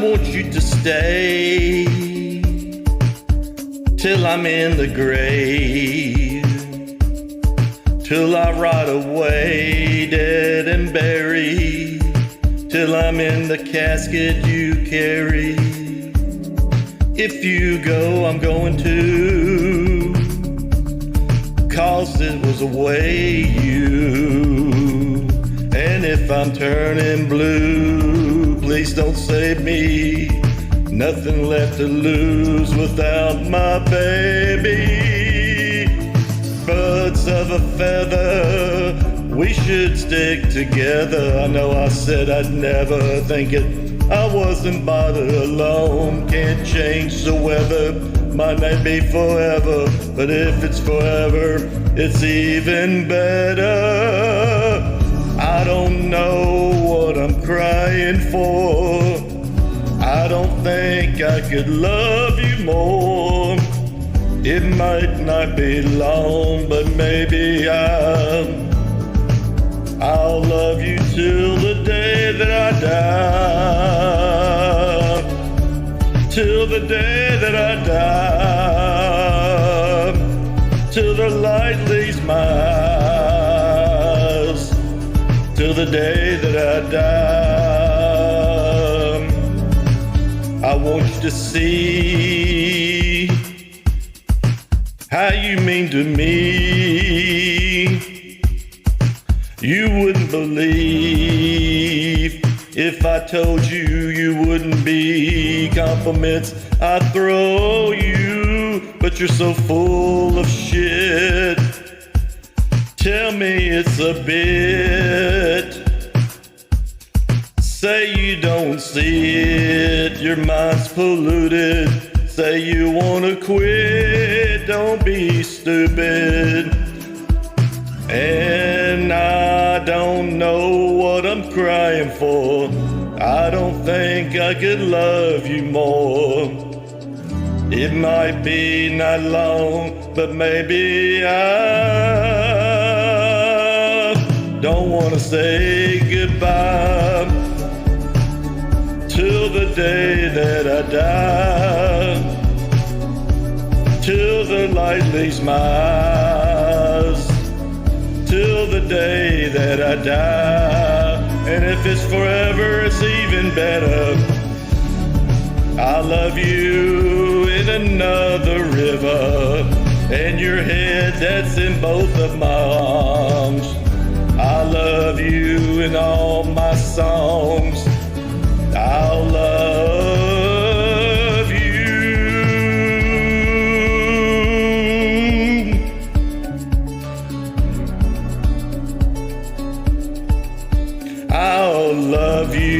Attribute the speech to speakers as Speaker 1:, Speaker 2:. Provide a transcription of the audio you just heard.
Speaker 1: want you to stay till I'm in the grave, till I rot away, dead and buried, till I'm in the casket you carry. If you go, I'm going too, 'cause it was the way you. And if I'm turning blue, please don't save me. Nothing left to lose without my baby. Birds of a feather, we should stick together. I know I said I'd never, thinking I wasn't bothered alone. Can't change the weather, might not be forever, but if it's forever, it's even better. I don't know what I'm crying for. I don't think I could love you more. It might not be long, but maybe I'll love you till the day that I die. Till the day that I die. Till the light leaves my eyes. Till the day that I die. I want you to see how you mean to me. You wouldn't believe if I told you you wouldn't be compliments I throw you, but you're so full of shit. Tell me it's a bit. Say you don't see it, your mind's polluted. Say you wanna quit, don't be stupid. And I don't know what I'm crying for. I don't think I could love you more. It might be not long, but maybe I don't wanna say goodbye till the day that I die, till the light leaves my eyes, till the day that I die. And if it's forever, it's even better. I love you in another river, and your head that's in both of my arms. I love you in all my songs. I'll love you. I'll love you.